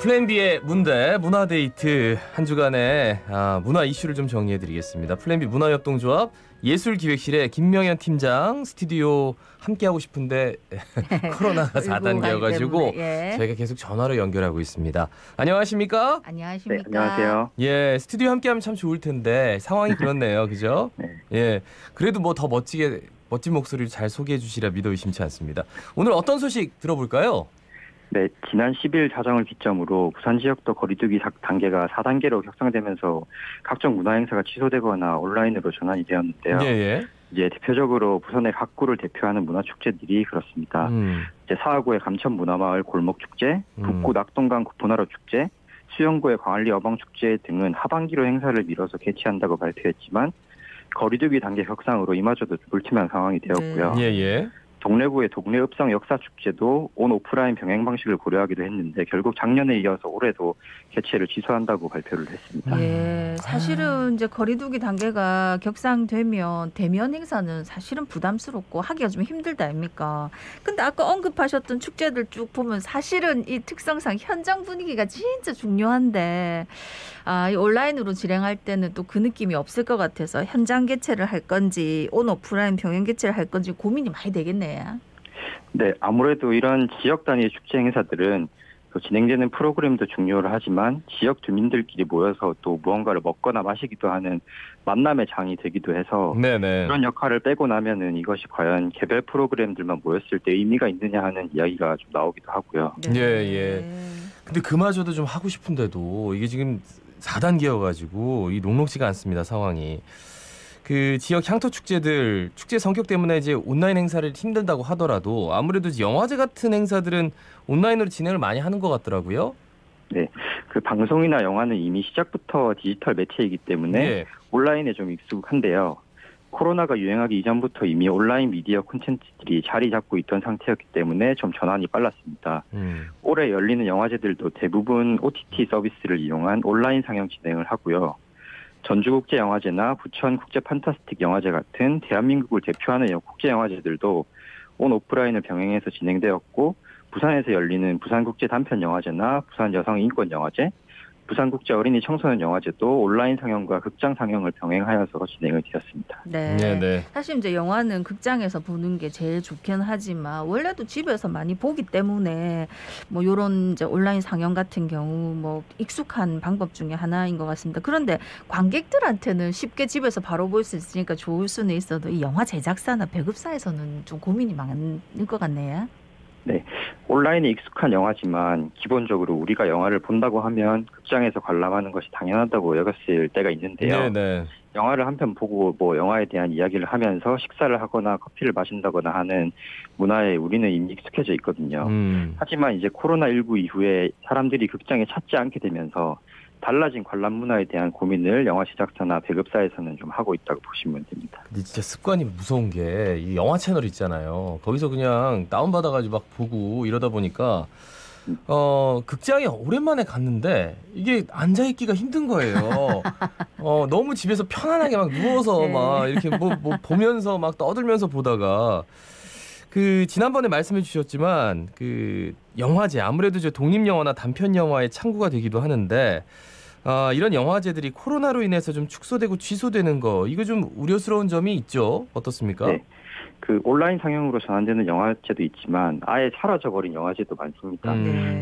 플랜 B의 문대 문화데이트 한 주간의 문화 이슈를 좀 정리해드리겠습니다. 플랜 B 문화협동조합 예술기획실의 김명현 팀장 스튜디오 함께하고 싶은데 코로나가 4단계여가지고 저희가 계속 전화로 연결하고 있습니다. 안녕하십니까? 안녕하십니까? 네, 안녕하세요. 예, 스튜디오 함께하면 참 좋을 텐데 상황이 그렇네요, 그죠? 네. 예, 그래도 뭐 더 멋진 목소리를 잘 소개해 주시라 믿어 의심치 않습니다. 오늘 어떤 소식 들어볼까요? 네, 지난 10일 자정을 기점으로 부산 지역도 거리두기 단계가 4단계로 격상되면서 각종 문화 행사가 취소되거나 온라인으로 전환이 되었는데요. 예. 이제 대표적으로 부산의 각 구를 대표하는 문화 축제들이 그렇습니다. 이제 사하구의 감천 문화마을 골목 축제, 북구 낙동강 구포나루 축제, 수영구의 광안리 어방 축제 등은 하반기로 행사를 미뤄서 개최한다고 발표했지만 거리두기 단계 격상으로 이마저도 불투명한 상황이 되었고요. 예. 동래구의 동래읍성 역사축제도 온 오프라인 병행 방식을 고려하기도 했는데 결국 작년에 이어서 올해도 개최를 취소한다고 발표를 했습니다. 예, 사실은 이제 거리두기 단계가 격상되면 대면 행사는 사실은 부담스럽고 하기가 좀 힘들다 아닙니까? 근데 아까 언급하셨던 축제들 쭉 보면 사실은 이 특성상 현장 분위기가 진짜 중요한데 이 온라인으로 진행할 때는 또 그 느낌이 없을 것 같아서 현장 개최를 할 건지 온 오프라인 병행 개최를 할 건지 고민이 많이 되겠네요. 네, 아무래도 이런 지역 단위의 축제 행사들은 진행되는 프로그램도 중요를 하지만 지역 주민들끼리 모여서 또 무언가를 먹거나 마시기도 하는 만남의 장이 되기도 해서 그런 역할을 빼고 나면은 이것이 과연 개별 프로그램들만 모였을 때 의미가 있느냐 하는 이야기가 좀 나오기도 하고요. 예. 근데 그마저도 좀 하고 싶은데도 이게 지금 4단계여가지고 이 녹록지가 않습니다, 상황이. 그 지역 향토 축제들 축제 성격 때문에 이제 온라인 행사를 힘들다고 하더라도 아무래도 영화제 같은 행사들은 온라인으로 진행을 많이 하는 것 같더라고요. 네, 그 방송이나 영화는 이미 시작부터 디지털 매체이기 때문에 온라인에 좀 익숙한데요. 코로나가 유행하기 이전부터 이미 온라인 미디어 콘텐츠들이 자리 잡고 있던 상태였기 때문에 좀 전환이 빨랐습니다. 올해 열리는 영화제들도 대부분 OTT 서비스를 이용한 온라인 상영 진행을 하고요. 전주국제영화제나 부천국제판타스틱 영화제 같은 대한민국을 대표하는 국제영화제들도 온 오프라인을 병행해서 진행되었고 부산에서 열리는 부산국제단편영화제나 부산여성인권영화제, 부산국제 어린이 청소년 영화제도 온라인 상영과 극장 상영을 병행하여서 진행이 되었습니다. 네. 사실 이제 영화는 극장에서 보는 게 제일 좋긴 하지만 원래도 집에서 많이 보기 때문에 뭐 이런 이제 온라인 상영 같은 경우 뭐 익숙한 방법 중에 하나인 것 같습니다. 그런데 관객들한테는 쉽게 집에서 바로 볼 수 있으니까 좋을 수는 있어도 이 영화 제작사나 배급사에서는 좀 고민이 많을 것 같네요. 네, 온라인에 익숙한 영화지만 기본적으로 우리가 영화를 본다고 하면 극장에서 관람하는 것이 당연하다고 여겼을 때가 있는데요. 영화를 한 편 보고 뭐 영화에 대한 이야기를 하면서 식사를 하거나 커피를 마신다거나 하는 문화에 우리는 이미 익숙해져 있거든요. 하지만 이제 코로나19 이후에 사람들이 극장에 찾지 않게 되면서 달라진 관람 문화에 대한 고민을 영화 제작사나 배급사에서는 좀 하고 있다고 보시면 됩니다. 근데 진짜 습관이 무서운 게 이 영화 채널 있잖아요. 거기서 그냥 다운받아가지고 막 보고 이러다 보니까 극장에 오랜만에 갔는데 이게 앉아있기가 힘든 거예요. 너무 집에서 편안하게 막 누워서 막 이렇게 뭐 보면서 막 떠들면서 보다가 그 지난번에 말씀해 주셨지만 그 영화제 아무래도 이제 독립영화나 단편영화의 창구가 되기도 하는데 이런 영화제들이 코로나로 인해서 좀 축소되고 취소되는 거 이거 좀 우려스러운 점이 있죠. 어떻습니까? 네. 그 온라인 상영으로 전환되는 영화제도 있지만 아예 사라져버린 영화제도 많습니다.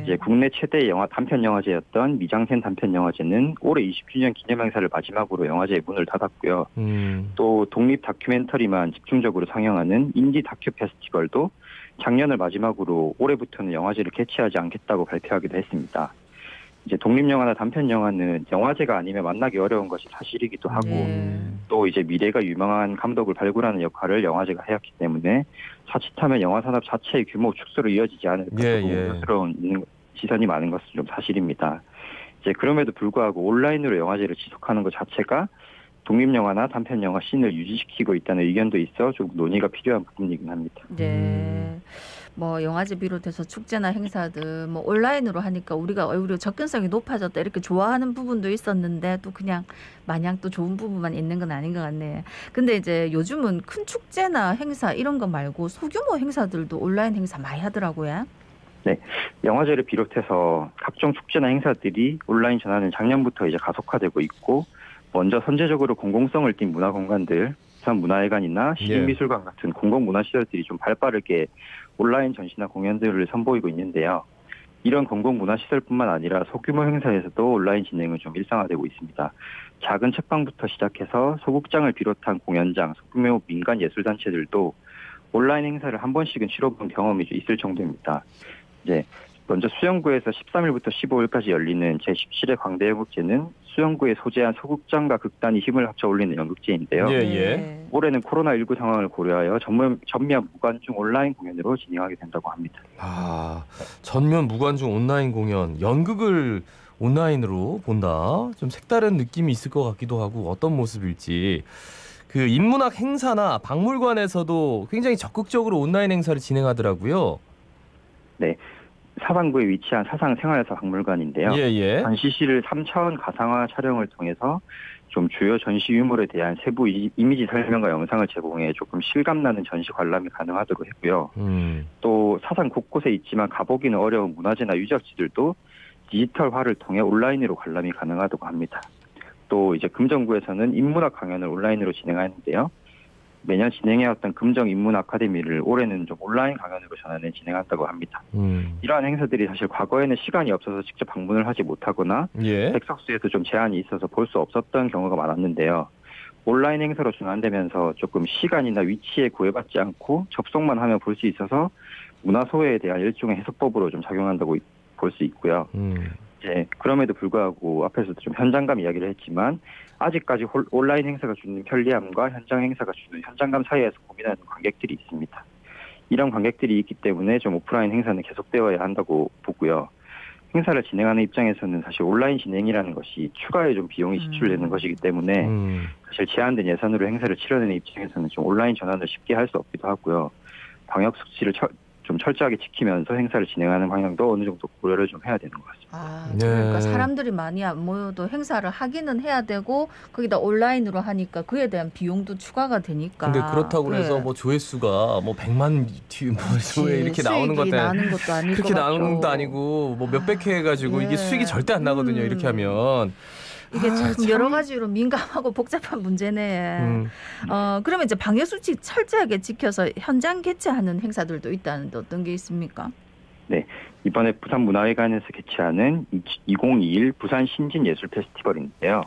이제 국내 최대의 단편 영화제였던 미장센 단편 영화제는 올해 20주년 기념 행사를 마지막으로 영화제의 문을 닫았고요. 또 독립 다큐멘터리만 집중적으로 상영하는 인디 다큐 페스티벌도 작년을 마지막으로 올해부터는 영화제를 개최하지 않겠다고 발표하기도 했습니다. 이제 독립영화나 단편영화는 영화제가 아니면 만나기 어려운 것이 사실이기도 하고 또 이제 미래가 유망한 감독을 발굴하는 역할을 영화제가 해왔기 때문에 자칫하면 영화산업 자체의 규모 축소로 이어지지 않을까 우려스러운 시선이 많은 것은 좀 사실입니다. 이제 그럼에도 불구하고 온라인으로 영화제를 지속하는 것 자체가 독립영화나 단편영화 씬을 유지시키고 있다는 의견도 있어 좀 논의가 필요한 부분이긴 합니다. 뭐 영화제 비롯해서 축제나 행사들 뭐 온라인으로 하니까 우리가 오히려 접근성이 높아졌다 이렇게 좋아하는 부분도 있었는데 또 그냥 마냥 또 좋은 부분만 있는 건 아닌 것 같네. 근데 이제 요즘은 큰 축제나 행사 이런 거 말고 소규모 행사들도 온라인 행사 많이 하더라고요. 네, 영화제를 비롯해서 각종 축제나 행사들이 온라인 전환은 작년부터 이제 가속화되고 있고, 먼저 선제적으로 공공성을 띈 문화공간들, 부산 문화회관이나 시립미술관 같은 공공문화시설들이 좀 발빠르게 온라인 전시나 공연들을 선보이고 있는데요. 이런 공공문화시설뿐만 아니라 소규모 행사에서도 온라인 진행은 좀 일상화되고 있습니다. 작은 책방부터 시작해서 소극장을 비롯한 공연장, 소규모 민간 예술단체들도 온라인 행사를 한 번씩은 치러본 경험이 있을 정도입니다. 이제 먼저 수영구에서 13일부터 15일까지 열리는 제17회 광대연극제는 수영구에 소재한 소극장과 극단이 힘을 합쳐 올리는 연극제인데요. 네. 올해는 코로나19 상황을 고려하여 전면 무관중 온라인 공연으로 진행하게 된다고 합니다. 아, 전면 무관중 온라인 공연, 연극을 온라인으로 본다. 좀 색다른 느낌이 있을 것 같기도 하고 어떤 모습일지. 그 인문학 행사나 박물관에서도 굉장히 적극적으로 온라인 행사를 진행하더라고요. 네. 사방구에 위치한 사상생활사 박물관인데요. 전시실을 3차원 가상화 촬영을 통해서 좀 주요 전시 유물에 대한 세부 이미지 설명과 영상을 제공해 조금 실감나는 전시 관람이 가능하도록 했고요. 또 사상 곳곳에 있지만 가보기는 어려운 문화재나 유적지들도 디지털화를 통해 온라인으로 관람이 가능하다고 합니다. 또 이제 금정구에서는 인문학 강연을 온라인으로 진행하는데요. 매년 진행해왔던 금정 인문 아카데미를 올해는 좀 온라인 강연으로 전환해 진행한다고 합니다. 이러한 행사들이 사실 과거에는 시간이 없어서 직접 방문을 하지 못하거나 백석수에도 좀 제한이 있어서 볼 수 없었던 경우가 많았는데요. 온라인 행사로 전환되면서 조금 시간이나 위치에 구애받지 않고 접속만 하면 볼 수 있어서 문화 소외에 대한 일종의 해석법으로 좀 작용한다고 볼 수 있고요. 이제 그럼에도 불구하고 앞에서도 좀 현장감 이야기를 했지만 아직까지 온라인 행사가 주는 편리함과 현장 행사가 주는 현장감 사이에서 고민하는 관객들이 있습니다. 이런 관객들이 있기 때문에 좀 오프라인 행사는 계속되어야 한다고 보고요. 행사를 진행하는 입장에서는 사실 온라인 진행이라는 것이 추가의 좀 비용이 지출되는 것이기 때문에 사실 제한된 예산으로 행사를 치러내는 입장에서는 좀 온라인 전환을 쉽게 할 수 없기도 하고요. 방역 수칙을 좀 철저하게 지키면서 행사를 진행하는 방향도 어느 정도 고려를 좀 해야 되는 것 같습니다. 그러니까 사람들이 많이 안 모여도 행사를 하기는 해야 되고 거기다 온라인으로 하니까 그에 대한 비용도 추가가 되니까. 근데 그렇다고 해서 뭐 조회수가 뭐 100만 조회 이렇게 나오는 것도 아닐 그렇게 나오는 것도 아니고 뭐 몇백 회 해가지고 이게 수익이 절대 안 나거든요. 이렇게 하면. 이게 참 여러 가지로 민감하고 복잡한 문제네. 그러면 이제 방역 수칙 철저하게 지켜서 현장 개최하는 행사들도 있다는데 어떤 게 있습니까? 네, 이번에 부산문화회관에서 개최하는 2021 부산 신진예술 페스티벌인데요.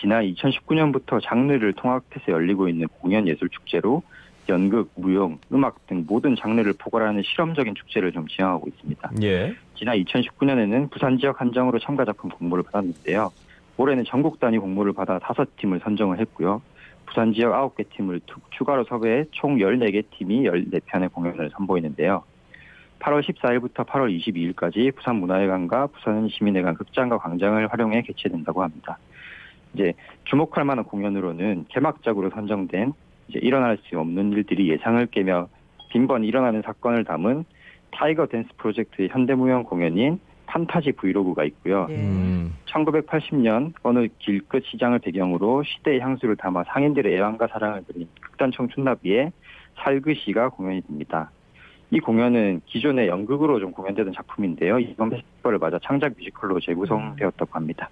지난 2019년부터 장르를 통합해서 열리고 있는 공연예술축제로 연극, 무용, 음악 등 모든 장르를 포괄하는 실험적인 축제를 좀 지향하고 있습니다. 지난 2019년에는 부산 지역 한정으로 참가 작품 공모를 받았는데요. 올해는 전국 단위 공모를 받아 5팀을 선정을 했고요. 부산 지역 9개 팀을 추가로 섭외해 총 14개 팀이 14편의 공연을 선보이는데요. 8월 14일부터 8월 22일까지 부산문화회관과 부산시민회관 극장과 광장을 활용해 개최된다고 합니다. 이제 주목할 만한 공연으로는 개막작으로 선정된 이제 일어날 수 없는 일들이 예상을 깨며 빈번히 일어나는 사건을 담은 타이거 댄스 프로젝트의 현대무용 공연인 판타지 브이로그가 있고요. 1980년 어느 길끝 시장을 배경으로 시대의 향수를 담아 상인들의 애환과 사랑을 그린 극단 청춘나비의 살그시가 공연이 됩니다. 이 공연은 기존의 연극으로 좀 공연되던 작품인데요. 이번 페스티벌을 맞아 창작 뮤지컬로 재구성되었다고 합니다.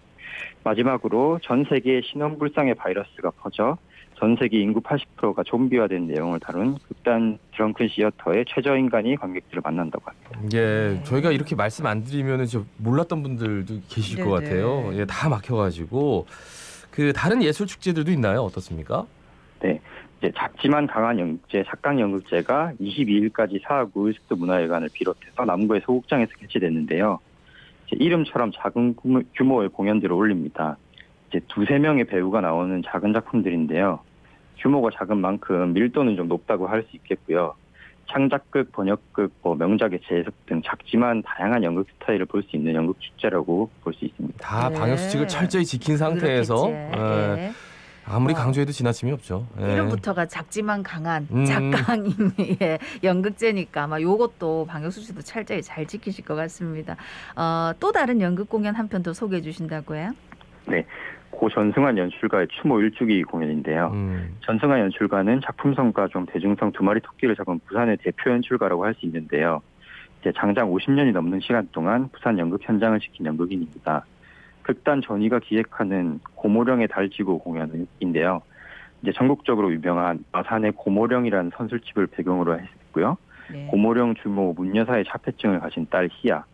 마지막으로 전 세계에 신원불상의 바이러스가 퍼져 전 세계 인구 80%가 좀비화된 내용을 다룬 극단 드렁큰 시어터의 최저인간이 관객들을 만난다고 합니다. 저희가 이렇게 말씀 안 드리면 몰랐던 분들도 계실 것 같아요. 다 막혀가지고 그 다른 예술 축제들도 있나요? 어떻습니까? 네, 이제 작지만 강한 연극제, 작강연극제가 22일까지 사하구 을습도문화회관을 비롯해서 남구의 소극장에서 개최됐는데요. 이름처럼 작은 규모의 공연들을 올립니다. 이제 2-3명의 배우가 나오는 작은 작품들인데요. 규모가 작은 만큼 밀도는 좀 높다고 할 수 있겠고요. 창작극, 번역극, 명작의 재해석 등 작지만 다양한 연극 스타일을 볼 수 있는 연극 축제라고 볼 수 있습니다. 다 방역 수칙을 철저히 지킨 상태에서 아무리 강조해도 지나침이 없죠. 이름부터가 작지만 강한 작강의 연극제니까 아마 요것도 방역 수칙도 철저히 잘 지키실 것 같습니다. 또 다른 연극 공연 한 편 더 소개해 주신다고요? 네, 고 전승환 연출가의 추모 일주기 공연인데요. 전승환 연출가는 작품성과 좀 대중성 두 마리 토끼를 잡은 부산의 대표 연출가라고 할 수 있는데요. 이제 장장 50년이 넘는 시간 동안 부산 연극 현장을 지킨 연극인입니다. 극단 전위가 기획하는 고모령의 달지구 공연인데요. 이제 전국적으로 유명한 마산의 고모령이라는 선술집을 배경으로 했고요. 네. 고모령 주모 문여사의 자폐증을 가진 딸 희야,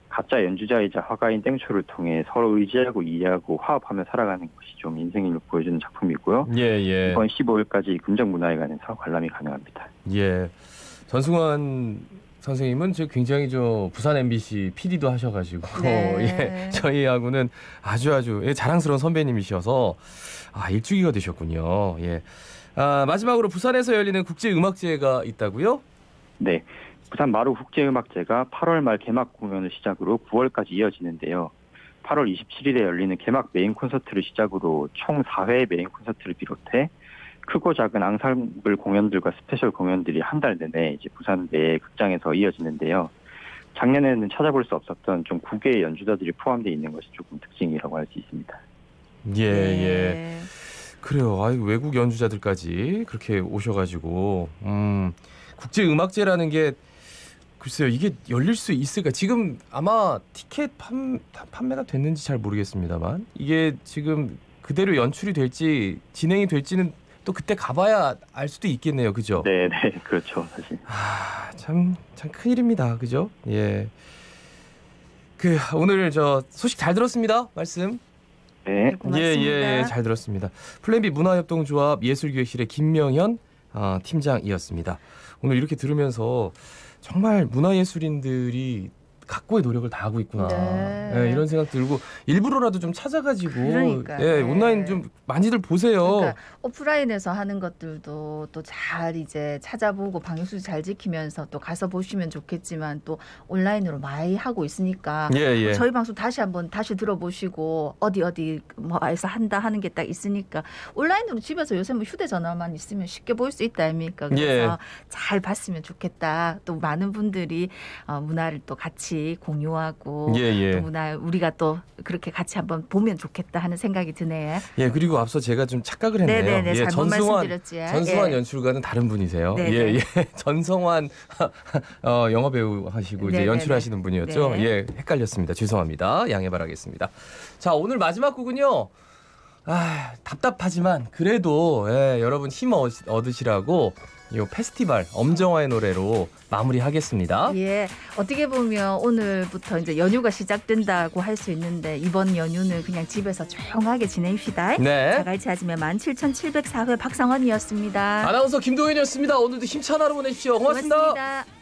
가짜 연주자이자 화가인 땡초를 통해 서로 의지하고 이해하고 화합하며 살아가는 것이 좀 인생을 보여주는 작품이고요. 예. 이번 15일까지 금정문화회관에서 관람이 가능합니다. 예. 전승환 선생님은 굉장히 부산 MBC PD도 하셔가지고 네. 예, 저희하고는 아주 자랑스러운 선배님이셔서 일주기가 되셨군요. 예. 마지막으로 부산에서 열리는 국제음악제가 있다고요? 네. 부산 마루 국제음악제가 8월 말 개막 공연을 시작으로 9월까지 이어지는데요. 8월 27일에 열리는 개막 메인 콘서트를 시작으로 총 4회의 메인 콘서트를 비롯해 크고 작은 앙상블 공연들과 스페셜 공연들이 한 달 내내 이제 부산 내 극장에서 이어지는데요. 작년에는 찾아볼 수 없었던 좀 국외의 연주자들이 포함되어 있는 것이 조금 특징이라고 할 수 있습니다. 예. 그래요. 외국 연주자들까지 그렇게 오셔가지고 국제음악제라는 게 글쎄요, 이게 열릴 수 있을까? 지금 아마 티켓 판매가 됐는지 잘 모르겠습니다만 이게 지금 그대로 연출이 될지 진행이 될지는 또 그때 가봐야 알 수도 있겠네요, 그죠? 네, 그렇죠, 사실. 참 큰일입니다, 그죠? 예. 오늘 소식 잘 들었습니다, 말씀. 네, 고맙습니다. 예, 잘 들었습니다. 플랜 B 문화협동조합 예술기획실의 김명현 팀장이었습니다. 오늘 이렇게 들으면서 정말 문화예술인들이 각고의 노력을 다하고 있구나. 네. 예, 이런 생각 들고 일부러라도 좀 찾아가지고 그러니까요. 예, 네. 온라인 좀 많이들 보세요. 그러니까 오프라인에서 하는 것들도 또 잘 이제 찾아보고 방역수칙 잘 지키면서 또 가서 보시면 좋겠지만 또 온라인으로 많이 하고 있으니까 예. 저희 방송 다시 들어보시고 어디 뭐에서 한다 하는 게 딱 있으니까 온라인으로 집에서 요새 휴대전화만 있으면 쉽게 볼 수 있다 아닙니까? 그래서 잘 봤으면 좋겠다. 또 많은 분들이 문화를 또 같이 공유하고 또 문화 우리가 또 그렇게 같이 한번 보면 좋겠다 하는 생각이 드네요. 예, 그리고 앞서 제가 좀 착각을 했네요. 네네네, 예, 잘못 말씀드렸지. 전승환 연출가는 다른 분이세요. 네네. 예. 전성환 영화 배우 하시고 이제 네네네. 연출하시는 분이었죠. 네. 예, 헷갈렸습니다. 죄송합니다. 양해 바라겠습니다. 자, 오늘 마지막 곡은요. 답답하지만 그래도 여러분 힘 얻으시라고 이 페스티벌 엄정화의 노래로 마무리하겠습니다. 예, 어떻게 보면 오늘부터 이제 연휴가 시작된다고 할 수 있는데 이번 연휴는 그냥 집에서 조용하게 지냅시다. 네. 자갈치 아침에 17,704회 박상원이었습니다. 아나운서 김도현이었습니다. 오늘도 힘찬 하루 보내십시오. 고맙습니다. 고맙습니다.